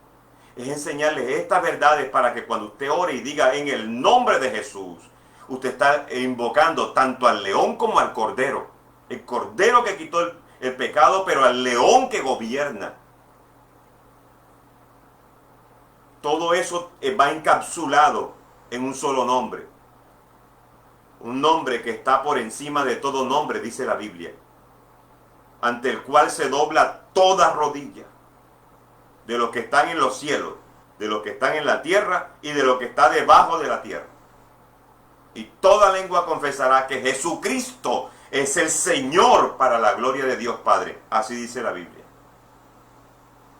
es enseñarles estas verdades para que cuando usted ore y diga en el nombre de Jesús, usted está invocando tanto al león como al cordero. El cordero que quitó el pecado, pero al león que gobierna. Todo eso va encapsulado en un solo nombre. Un nombre que está por encima de todo nombre, dice la Biblia. Ante el cual se dobla toda rodilla. De los que están en los cielos, de los que están en la tierra y de lo que está debajo de la tierra. Y toda lengua confesará que Jesucristo es el Señor para la gloria de Dios Padre. Así dice la Biblia.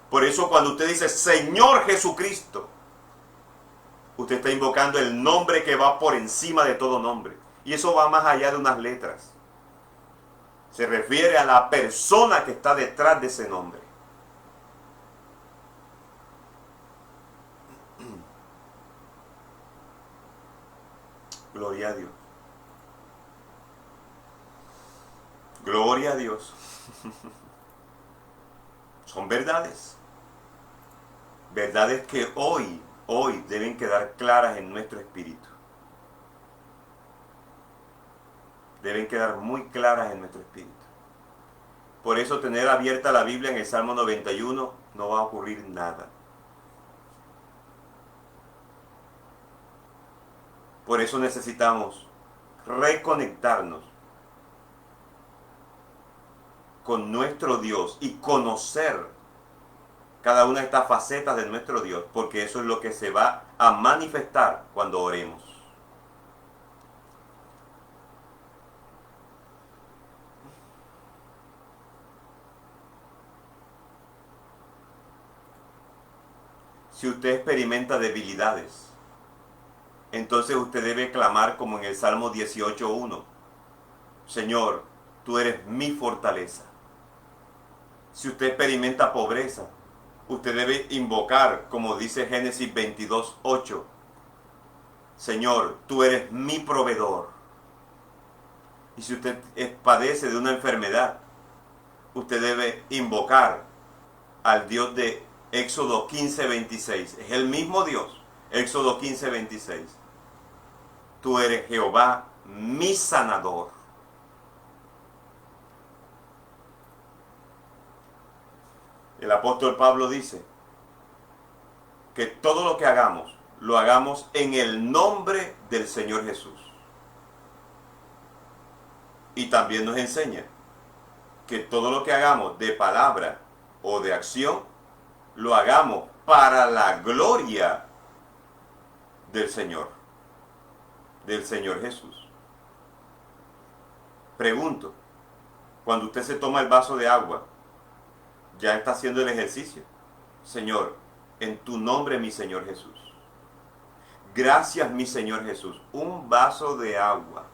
Por eso cuando usted dice Señor Jesucristo, usted está invocando el nombre que va por encima de todo nombre. Y eso va más allá de unas letras. Se refiere a la persona que está detrás de ese nombre. Gloria a Dios. Gloria a Dios. Son verdades. Verdades que hoy deben quedar claras en nuestro espíritu. Deben quedar muy claras en nuestro espíritu. Por eso tener abierta la Biblia en el Salmo 91 no va a ocurrir nada. Por eso necesitamos reconectarnos con nuestro Dios y conocer cada una de estas facetas de nuestro Dios, porque eso es lo que se va a manifestar cuando oremos. Si usted experimenta debilidades, entonces usted debe clamar como en el Salmo 18:1. Señor, tú eres mi fortaleza. Si usted experimenta pobreza, usted debe invocar, como dice Génesis 22:8. Señor, tú eres mi proveedor. Y si usted padece de una enfermedad, usted debe invocar al Dios de Éxodo 15:26. Es el mismo Dios. Éxodo 15:26. Tú eres Jehová, mi sanador. El apóstol Pablo dice que todo lo que hagamos, lo hagamos en el nombre del Señor Jesús. Y también nos enseña que todo lo que hagamos de palabra o de acción, lo hagamos para la gloria del Señor Jesús. Pregunto, cuando usted se toma el vaso de agua, ya está haciendo el ejercicio. Señor, en tu nombre, mi Señor Jesús. Gracias, mi Señor Jesús. Un vaso de agua.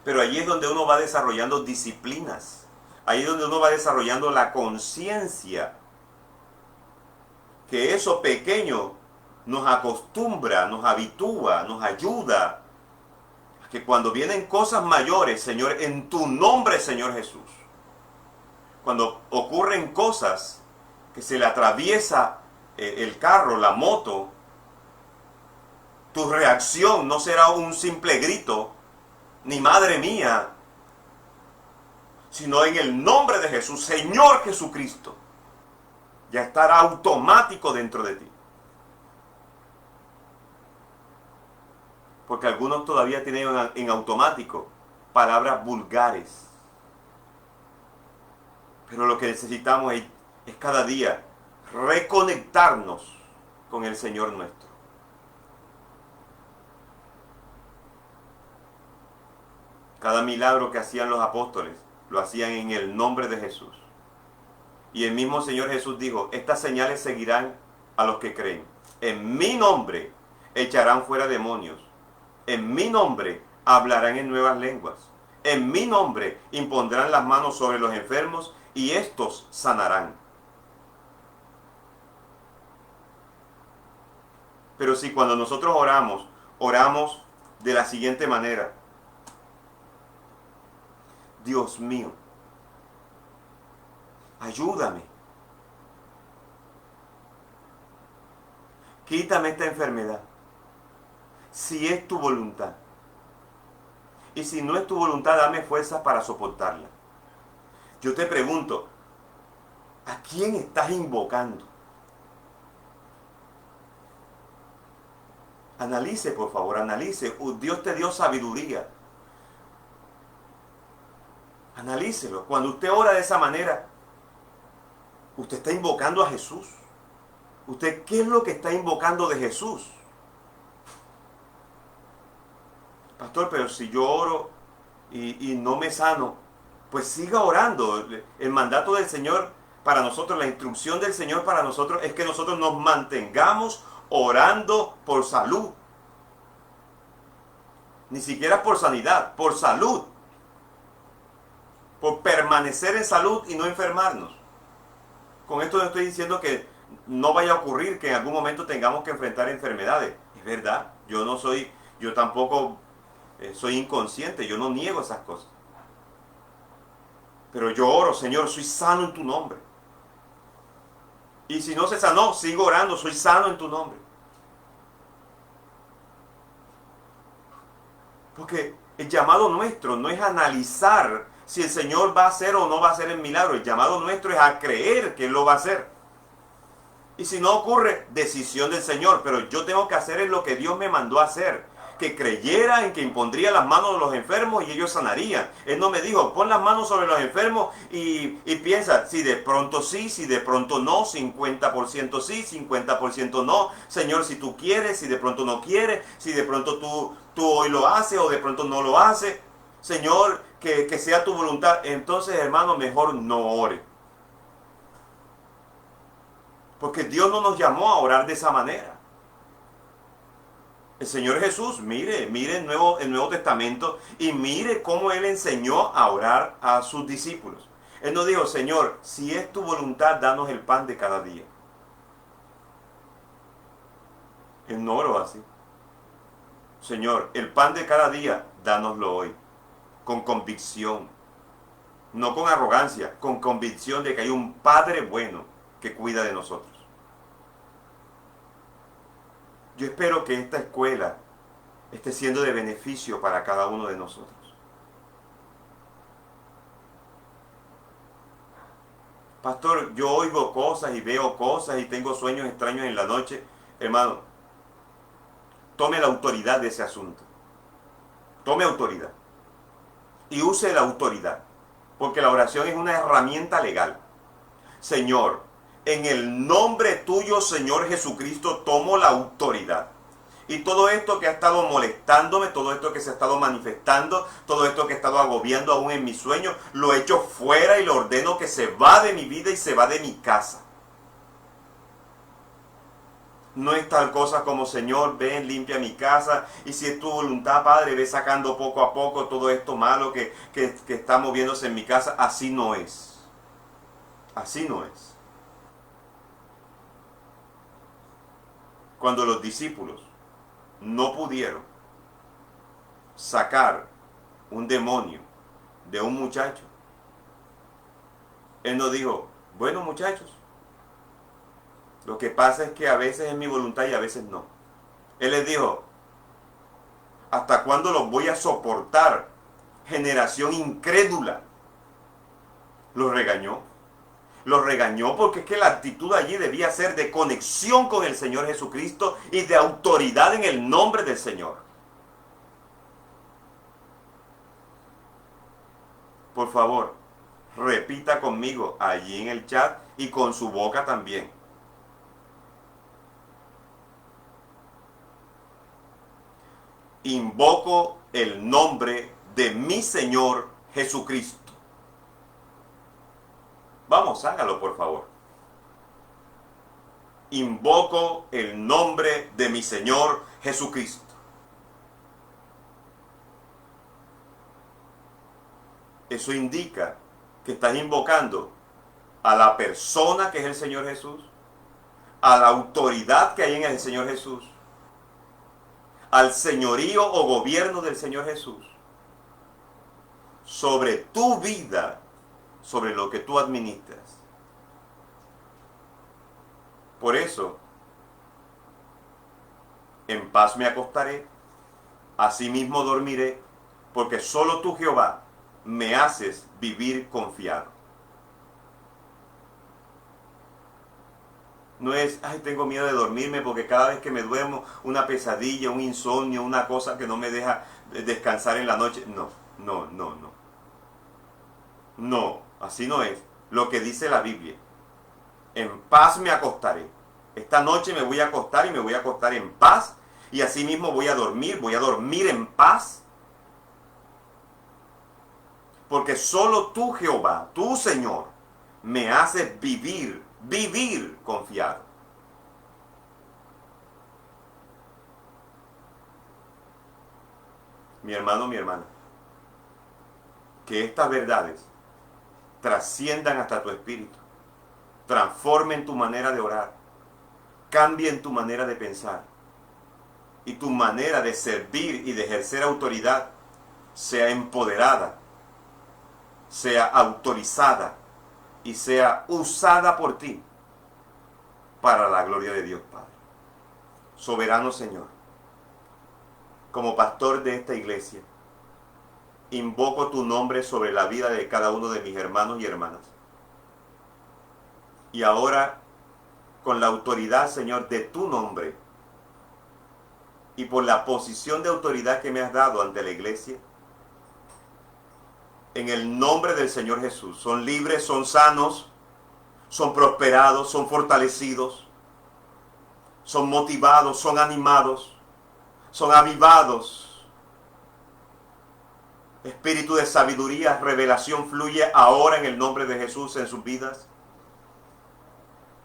Pero allí es donde uno va desarrollando disciplinas. Ahí es donde uno va desarrollando la conciencia. Que eso pequeño nos acostumbra, nos habitúa, nos ayuda. A que cuando vienen cosas mayores, Señor, en tu nombre, Señor Jesús. Cuando ocurren cosas que se le atraviesa el carro, la moto, tu reacción no será un simple grito, ni madre mía, sino en el nombre de Jesús, Señor Jesucristo, ya estará automático dentro de ti. Porque algunos todavía tienen en automático palabras vulgares. Pero lo que necesitamos es cada día reconectarnos con el Señor nuestro. Cada milagro que hacían los apóstoles, lo hacían en el nombre de Jesús. Y el mismo Señor Jesús dijo, estas señales seguirán a los que creen. En mi nombre echarán fuera demonios. En mi nombre hablarán en nuevas lenguas. En mi nombre impondrán las manos sobre los enfermos y estos sanarán. Pero si cuando nosotros oramos, oramos de la siguiente manera: Dios mío, ayúdame, quítame esta enfermedad, si es tu voluntad. Y si no es tu voluntad, dame fuerzas para soportarla. Yo te pregunto, ¿a quién estás invocando? Analice, por favor, analice. Dios te dio sabiduría. Analícelo. Cuando usted ora de esa manera, usted está invocando a Jesús. ¿Usted qué es lo que está invocando de Jesús? Pastor, pero si yo oro y no me sano, pues siga orando. El mandato del Señor para nosotros, la instrucción del Señor para nosotros es que nosotros nos mantengamos orando por salud. Ni siquiera por sanidad, por salud. Por permanecer en salud y no enfermarnos. Con esto no estoy diciendo que no vaya a ocurrir que en algún momento tengamos que enfrentar enfermedades. Es verdad, yo tampoco soy inconsciente, yo no niego esas cosas. Pero yo oro, Señor, soy sano en tu nombre. Y si no se sanó, sigo orando, soy sano en tu nombre. Porque el llamado nuestro no es analizar si el Señor va a hacer o no va a hacer el milagro. El llamado nuestro es a creer que Él lo va a hacer. Y si no ocurre, decisión del Señor. Pero yo tengo que hacer lo que Dios me mandó a hacer. Que creyera en que impondría las manos de los enfermos y ellos sanarían. Él no me dijo, pon las manos sobre los enfermos y piensa, si de pronto sí, si de pronto no, 50% sí, 50% no. Señor, si tú quieres, si de pronto no quieres, si de pronto tú hoy lo haces o de pronto no lo haces. Señor, que sea tu voluntad. Entonces, hermano, mejor no ore. Porque Dios no nos llamó a orar de esa manera. El Señor Jesús, mire el Nuevo Testamento y mire cómo Él enseñó a orar a sus discípulos. Él nos dijo, Señor, si es tu voluntad, danos el pan de cada día. Él no oró así. Señor, el pan de cada día, dánoslo hoy. Con convicción. No con arrogancia, con convicción de que hay un Padre bueno que cuida de nosotros. Yo espero que esta escuela esté siendo de beneficio para cada uno de nosotros. Pastor, yo oigo cosas y veo cosas y tengo sueños extraños en la noche. Hermano, tome la autoridad de ese asunto. Tome autoridad. Y use la autoridad. Porque la oración es una herramienta legal. Señor, en el nombre tuyo, Señor Jesucristo, tomo la autoridad. Y todo esto que ha estado molestándome, todo esto que se ha estado manifestando, todo esto que ha estado agobiando aún en mis sueños, lo echo fuera y lo ordeno que se va de mi vida y se va de mi casa. No es tal cosa como, Señor, ven, limpia mi casa, y si es tu voluntad, Padre, ve sacando poco a poco todo esto malo que está moviéndose en mi casa. Así no es. Así no es. Cuando los discípulos no pudieron sacar un demonio de un muchacho, Él nos dijo, bueno, muchachos, lo que pasa es que a veces es mi voluntad y a veces no. Él les dijo, ¿hasta cuándo los voy a soportar? Generación incrédula. Los regañó. Los regañó porque es que la actitud allí debía ser de conexión con el Señor Jesucristo y de autoridad en el nombre del Señor. Por favor, repita conmigo allí en el chat y con su boca también. Invoco el nombre de mi Señor Jesucristo. Vamos, hágalo por favor. Invoco el nombre de mi Señor Jesucristo. Eso indica que estás invocando a la persona que es el Señor Jesús, a la autoridad que hay en el Señor Jesús, al señorío o gobierno del Señor Jesús sobre tu vida, sobre lo que tú administras. Por eso, en paz me acostaré, asimismo dormiré, porque solo tú, Jehová, me haces vivir confiado. No es, ay, tengo miedo de dormirme porque cada vez que me duermo, una pesadilla, un insomnio, una cosa que no me deja descansar en la noche. No, no, no, no. No, así no es. Lo que dice la Biblia. En paz me acostaré. Esta noche me voy a acostar y me voy a acostar en paz. Y así mismo voy a dormir en paz. Porque solo tú, Jehová, tú, Señor, me haces vivir confiado. Mi hermano, mi hermana, que estas verdades trasciendan hasta tu espíritu, transformen tu manera de orar, cambien tu manera de pensar y tu manera de servir y de ejercer autoridad sea empoderada, sea autorizada y sea usada por ti para la gloria de Dios Padre. Soberano Señor, como pastor de esta iglesia, invoco tu nombre sobre la vida de cada uno de mis hermanos y hermanas. Y ahora, con la autoridad, Señor, de tu nombre y por la posición de autoridad que me has dado ante la iglesia, en el nombre del Señor Jesús, son libres, son sanos, son prosperados, son fortalecidos, son motivados, son animados, son avivados. Espíritu de sabiduría, revelación fluye ahora en el nombre de Jesús en sus vidas.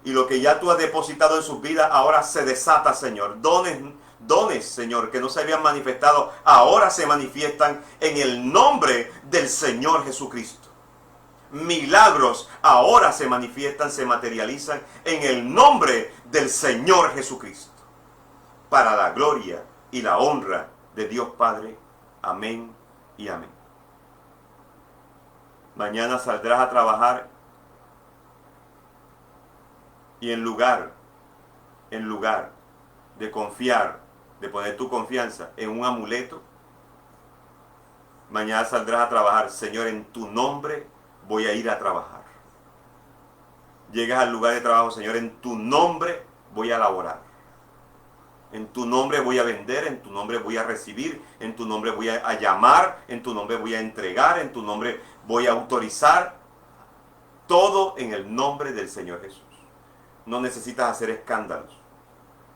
Y lo que ya tú has depositado en sus vidas ahora se desata, Señor. Dones, Señor, que no se habían manifestado, ahora se manifiestan en el nombre del Señor Jesucristo. Milagros ahora se manifiestan, se materializan en el nombre del Señor Jesucristo. Para la gloria y la honra de Dios Padre. Amén y amén. Mañana saldrás a trabajar y en lugar de confiar, de poner tu confianza en un amuleto, mañana saldrás a trabajar. Señor, en tu nombre voy a ir a trabajar. Llegas al lugar de trabajo, Señor, en tu nombre voy a laborar. En tu nombre voy a vender, en tu nombre voy a recibir, en tu nombre voy a llamar, en tu nombre voy a entregar, en tu nombre voy a autorizar. Todo en el nombre del Señor Jesús. No necesitas hacer escándalos,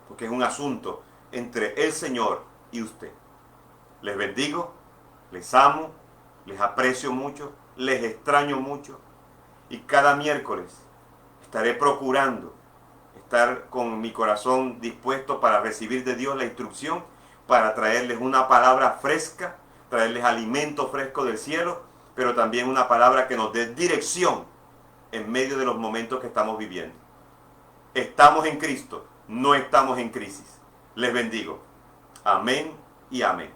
porque es un asunto entre el Señor y usted. Les bendigo, les amo, les aprecio mucho, les extraño mucho, y cada miércoles estaré procurando estar con mi corazón dispuesto para recibir de Dios la instrucción, para traerles una palabra fresca, traerles alimento fresco del cielo, pero también una palabra que nos dé dirección en medio de los momentos que estamos viviendo. Estamos en Cristo, no estamos en crisis. Les bendigo. Amén y amén.